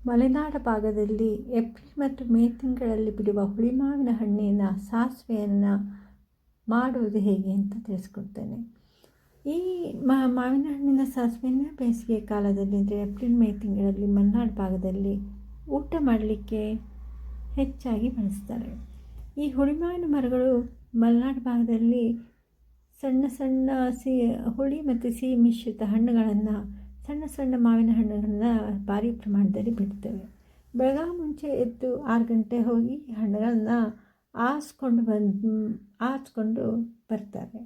ಮಲೆನಾಡ ಭಾಗದಲ್ಲಿ ಏಪ್ರಿಲ್ ಮತ್ತು ಮೇ ತಿಂಗಳಲ್ಲಿ ಬಿಡುವ ಹುಳಿಮಾವಿನ ಹಣ್ಣಿನ ಸಾಸಿವೆಯನ್ನು ಮಾಡುವುದು ಹೇಗೆ ಅಂತ ತಿಳಿಸ್ಕೊಡ್ತೇನೆ. ಈ ಮಾವಿನ ಹಣ್ಣಿನ ಸಾಸಿವೆಯನ್ನು ಬೇಸಿಗೆ ಕಾಲದಲ್ಲಿ ಅಂದರೆ ಏಪ್ರಿಲ್ ಮೇ ತಿಂಗಳಲ್ಲಿ ಮಲೆನಾಡು ಭಾಗದಲ್ಲಿ ಊಟ ಮಾಡಲಿಕ್ಕೆ ಹೆಚ್ಚಾಗಿ ಬಳಸ್ತಾರೆ. ಈ ಹುಳಿಮಾವಿನ ಮರಗಳು ಮಲೆನಾಡು ಭಾಗದಲ್ಲಿ ಸಣ್ಣ ಸಣ್ಣ ಹುಳಿ ಮತ್ತು ಸಿಹಿ ಮಿಶ್ರಿತ ಹಣ್ಣುಗಳನ್ನು, ಸಣ್ಣ ಸಣ್ಣ ಮಾವಿನ ಹಣ್ಣುಗಳನ್ನು ಭಾರಿ ಪ್ರಮಾಣದಲ್ಲಿ ಬಿಡ್ತವೆ. ಬೆಳಗ್ಗೆ ಮುಂಚೆ ಎದ್ದು 6 ಗಂಟೆ ಹೋಗಿ ಹಣ್ಣುಗಳನ್ನು ಆರಿಸ್ಕೊಂಡು ಬರ್ತಾರೆ.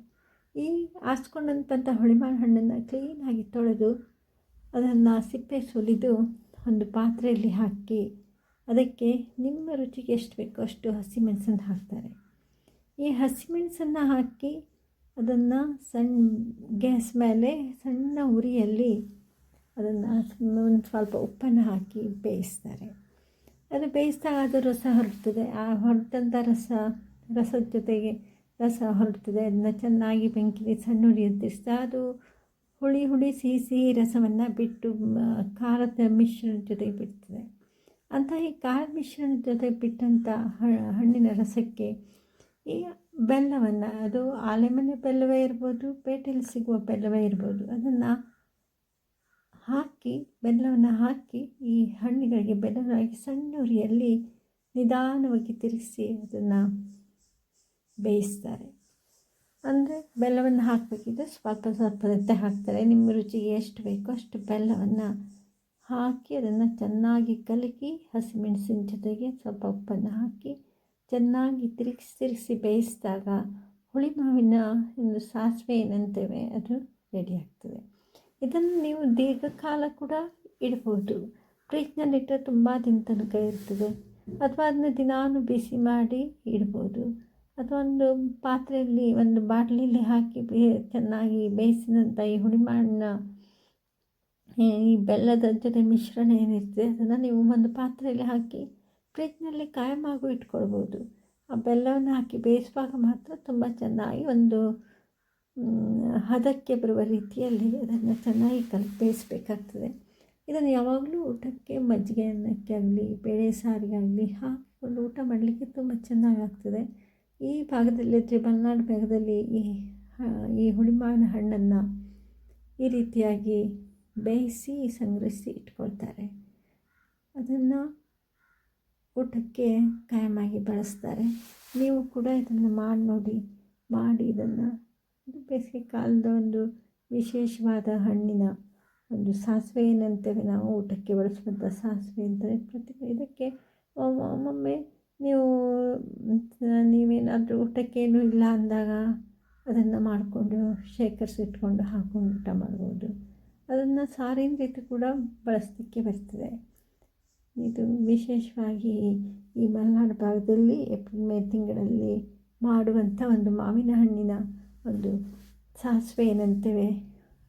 ಈ ಆರಿಸ್ಕೊಂಡಂಥ ಹುಳಿಮಾವಿನ ಹಣ್ಣನ್ನು ಕ್ಲೀನಾಗಿ ತೊಳೆದು ಅದನ್ನು ಸಿಪ್ಪೆ ಸುಲಿದು ಒಂದು ಪಾತ್ರೆಯಲ್ಲಿ ಹಾಕಿ ಅದಕ್ಕೆ ನಿಮ್ಮ ರುಚಿಗೆ ಎಷ್ಟು ಬೇಕೋ ಅಷ್ಟು ಹಸಿಮೆಣಸನ್ನು ಹಾಕ್ತಾರೆ. ಈ ಹಸಿಮೆಣಸನ್ನು ಹಾಕಿ ಅದನ್ನು ಗ್ಯಾಸ್ ಮೇಲೆ ಸಣ್ಣ ಉರಿಯಲ್ಲಿ ಅದನ್ನು ಒಂದು ಸ್ವಲ್ಪ ಉಪ್ಪನ್ನು ಹಾಕಿ ಬೇಯಿಸ್ತಾರೆ. ಅದು ಬೇಯಿಸಿದಾಗ ಅದು ರಸ ಹೊರಡ್ತದೆ. ಆ ಹೊರಟಂಥ ರಸದ ಜೊತೆಗೆ ರಸ ಹೊರಡ್ತದೆ. ಅದನ್ನು ಚೆನ್ನಾಗಿ ಬೆಂಕಿಲಿ ಸಣ್ಣ ಉರಿ ಅಂತಿಸ್ತಾ ಅದು ಹುಳಿ ಸಿಹಿ ರಸವನ್ನು ಬಿಟ್ಟು ಖಾರದ ಮಿಶ್ರಣದ ಜೊತೆಗೆ ಬಿಡ್ತದೆ. ಅಂಥ ಈ ಖಾರದ ಮಿಶ್ರಣದ ಜೊತೆಗೆ ಬಿಟ್ಟಂಥ ಹಣ್ಣಿನ ರಸಕ್ಕೆ ಈ ಬೆಲ್ಲವನ್ನು, ಅದು ಆಲೆಮನೆ ಬೆಲ್ಲವೇ ಇರ್ಬೋದು, ಪೇಟೆಯಲ್ಲಿ ಸಿಗುವ ಬೆಲ್ಲವೇ ಇರ್ಬೋದು, ಅದನ್ನು ಬೆಲ್ಲವನ್ನು ಹಾಕಿ ಈ ಹಣ್ಣುಗಳಿಗೆ ಬೆಲ್ಲವಾಗಿ ಸಣ್ಣ ಉರಿಯಲ್ಲಿ ನಿಧಾನವಾಗಿ ತಿರುಗಿಸಿ ಅದನ್ನು ಬೇಯಿಸ್ತಾರೆ. ಅಂದರೆ ಬೆಲ್ಲವನ್ನು ಹಾಕಬೇಕಿದ್ರೆ ಸ್ವಲ್ಪ ಹಾಕ್ತಾರೆ. ನಿಮ್ಮ ರುಚಿಗೆ ಎಷ್ಟು ಬೇಕೋ ಅಷ್ಟು ಬೆಲ್ಲವನ್ನು ಹಾಕಿ ಅದನ್ನು ಚೆನ್ನಾಗಿ ಕಲಕಿ ಹಸಿಮೆಣಸಿನ ಜೊತೆಗೆ ಸ್ವಲ್ಪ ಉಪ್ಪನ್ನು ಹಾಕಿ ಚೆನ್ನಾಗಿ ತಿರುಗಿಸಿ ಬೇಯಿಸಿದಾಗ ಹುಳಿಮಾವಿನ ಒಂದು ಸಾಸಿವೆ ಏನಂತೇವೆ ಅದು ರೆಡಿ ಆಗ್ತದೆ. ಇದನ್ನು ನೀವು ದೀರ್ಘಕಾಲ ಕೂಡ ಇಡ್ಬೋದು. ಫ್ರಿಜ್ನಲ್ಲಿಟ್ಟರೆ ತುಂಬ ದಿನ ತನಕ ಇರ್ತದೆ. ಅಥವಾ ಅದನ್ನ ದಿನಾನು ಬಿಸಿ ಮಾಡಿ ಇಡ್ಬೋದು. ಅಥವಾ ಒಂದು ಪಾತ್ರೆಯಲ್ಲಿ, ಒಂದು ಬಾಟಲಿಯಲ್ಲಿ ಹಾಕಿ ಚೆನ್ನಾಗಿ ಬೇಯಿಸಿದಂಥ ಈ ಹುಳಿಮಾವಿನ ಈ ಬೆಲ್ಲದ ಜೊತೆ ಮಿಶ್ರಣ ಏನಿರ್ತದೆ ಅದನ್ನು ನೀವು ಒಂದು ಪಾತ್ರೆಯಲ್ಲಿ ಹಾಕಿ ಫ್ರಿಜ್ನಲ್ಲಿ ಕಾಯಮಾಗೂ ಇಟ್ಕೊಳ್ಬೋದು. ಆ ಬೆಲ್ಲವನ್ನು ಹಾಕಿ ಬೇಯಿಸುವಾಗ ಮಾತ್ರ ತುಂಬ ಚೆನ್ನಾಗಿ ಒಂದು ಹದಕ್ಕೆ ಬರುವ ರೀತಿಯಲ್ಲಿ ಅದನ್ನು ಚೆನ್ನಾಗಿ ಬೇಯಿಸಬೇಕಾಗ್ತದೆ. ಇದನ್ನು ಯಾವಾಗಲೂ ಊಟಕ್ಕೆ ಮಜ್ಜಿಗೆ ಅನ್ನಕ್ಕೆ ಆಗಲಿ, ಬೇಳೆ ಸಾರಿಗಾಗಲಿ ಹಾಕಿಕೊಂಡು ಊಟ ಮಾಡಲಿಕ್ಕೆ ತುಂಬ ಚೆನ್ನಾಗಾಗ್ತದೆ. ಈ ಭಾಗದಲ್ಲಿ, ಮಲೆನಾಡು ಭಾಗದಲ್ಲಿ ಈ ಹುಳಿಮಾವಿನ ಹಣ್ಣನ್ನು ಈ ರೀತಿಯಾಗಿ ಬೇಯಿಸಿ ಸಂಗ್ರಹಿಸಿ ಇಟ್ಕೊಳ್ತಾರೆ. ಅದನ್ನು ಊಟಕ್ಕೆ ಕಾಯಮಾಗಿ ಬಳಸ್ತಾರೆ. ನೀವು ಕೂಡ ಇದನ್ನು ಮಾಡಿ ಇದನ್ನು ಬೇಸಿಗೆ ಕಾಲದ ಒಂದು ವಿಶೇಷವಾದ ಹಣ್ಣಿನ ಒಂದು ಸಾಸಿವೆ ಏನಂತೇವೆ ನಾವು ಊಟಕ್ಕೆ ಬಳಸುವಂಥ ಸಾಸಿವೆ ಅಂತಾರೆ. ಇದಕ್ಕೆ ಒಮ್ಮೊಮ್ಮೆ ನೀವೇನಾದರೂ ಊಟಕ್ಕೇನೂ ಇಲ್ಲ ಅಂದಾಗ ಅದನ್ನು ಮಾಡಿಕೊಂಡು ಶೇಖರಿಸಿಟ್ಕೊಂಡು ಹಾಕ್ಕೊಂಡು ಊಟ ಮಾಡ್ಬೋದು. ಅದನ್ನು ಸಾರಿನ ರೀತಿ ಕೂಡ ಬಳಸಲಿಕ್ಕೆ ಬರ್ತದೆ. ಇದು ವಿಶೇಷವಾಗಿ ಈ ಮಲೆನಾಡು ಭಾಗದಲ್ಲಿ ಏಪ್ರಿಲ್ ಮೇ ತಿಂಗಳಲ್ಲಿ ಮಾಡುವಂಥ ಒಂದು ಮಾವಿನ ಹಣ್ಣಿನ ಒಂದು ಸಾಸಿವೆ ಏನಂತೇವೆ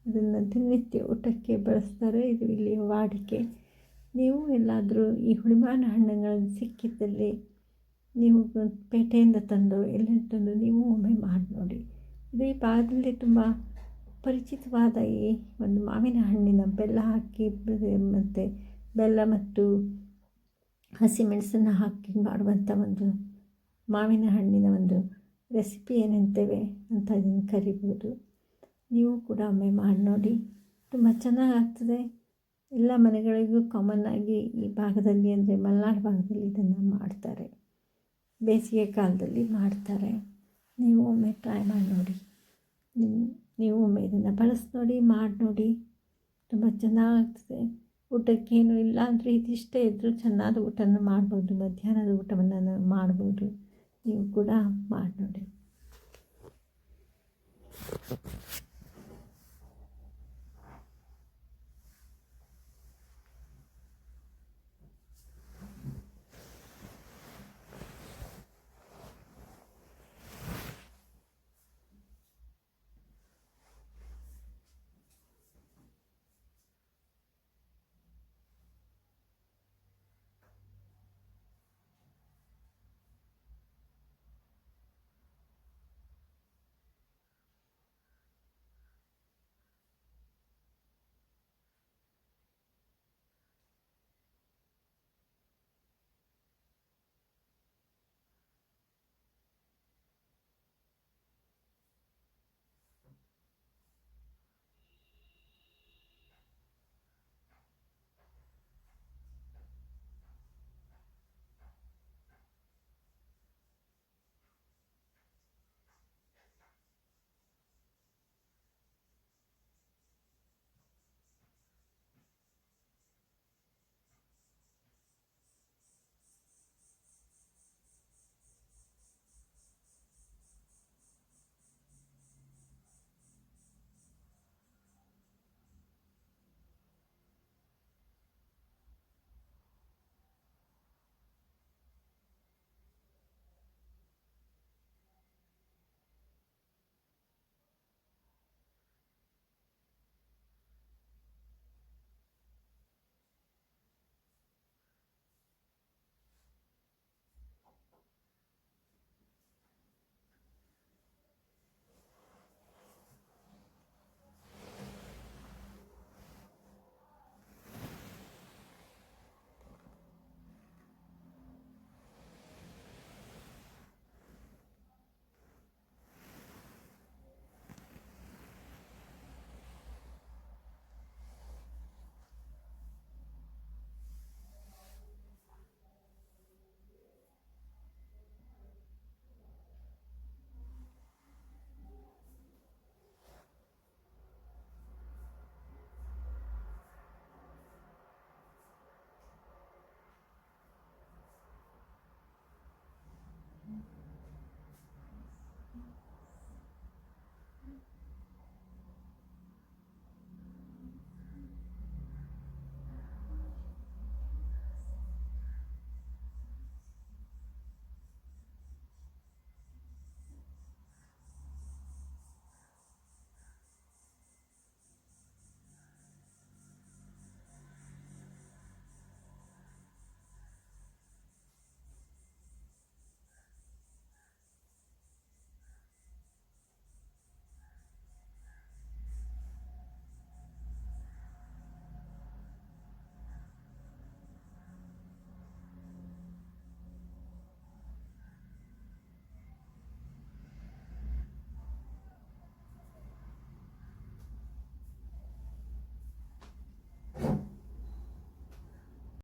ಅದನ್ನು ದಿನನಿತ್ಯ ಊಟಕ್ಕೆ ಬಳಸ್ತಾರೆ. ಇದು ಇಲ್ಲಿಯ ವಾಡಿಕೆ. ನೀವು ಎಲ್ಲಾದರೂ ಈ ಹುಳಿಮಾವಿನ ಹಣ್ಣುಗಳನ್ನು ಸಿಕ್ಕಿದ್ದಲ್ಲಿ ನೀವು ಪೇಟೆಯಿಂದ ತಂದು ಎಲ್ಲಿಂದ ತಂದು ನೀವು ಒಮ್ಮೆ ಮಾಡಿ ನೋಡಿ. ಇದು ಈ ಭಾಗದಲ್ಲಿ ತುಂಬ ಪರಿಚಿತವಾದ ಈ ಒಂದು ಮಾವಿನ ಹಣ್ಣಿನ ಬೆಲ್ಲ ಹಾಕಿ ಮತ್ತು ಬೆಲ್ಲ ಮತ್ತು ಹಸಿಮೆಣಸನ್ನು ಹಾಕಿ ಮಾಡುವಂಥ ಒಂದು ಮಾವಿನ ಹಣ್ಣಿನ ಒಂದು ರೆಸಿಪಿ ಏನಂತೇವೆ ಅಂತ ಇದನ್ನು ಕರಿಬೋದು. ನೀವು ಕೂಡ ಒಮ್ಮೆ ಮಾಡಿ ನೋಡಿ, ತುಂಬ ಚೆನ್ನಾಗಾಗ್ತದೆ. ಎಲ್ಲ ಮನೆಗಳಿಗೂ ಕಾಮನ್ನಾಗಿ ಈ ಭಾಗದಲ್ಲಿ ಅಂದರೆ ಮಲೆನಾಡು ಭಾಗದಲ್ಲಿ ಇದನ್ನು ಮಾಡ್ತಾರೆ. ಬೇಸಿಗೆ ಕಾಲದಲ್ಲಿ ಮಾಡ್ತಾರೆ. ನೀವು ಒಮ್ಮೆ ಟ್ರೈ ಮಾಡಿ ನೋಡಿ. ನೀವು ಒಮ್ಮೆ ಇದನ್ನು ಬಳಸಿ ನೋಡಿ, ಮಾಡಿ ನೋಡಿ, ತುಂಬ ಚೆನ್ನಾಗಾಗ್ತದೆ. ಊಟಕ್ಕೇನು ಇಲ್ಲ ಅಂದರೆ ಇದಿಷ್ಟೇ ಇದ್ದರೂ ಚೆನ್ನಾದ ಊಟನ ಮಾಡ್ಬೋದು. ಮಧ್ಯಾಹ್ನದ ಊಟವನ್ನು ಮಾಡ್ಬೋದು. ನೀವು ಕೂಡ ಮಾಡಿ ನೋಡಿ.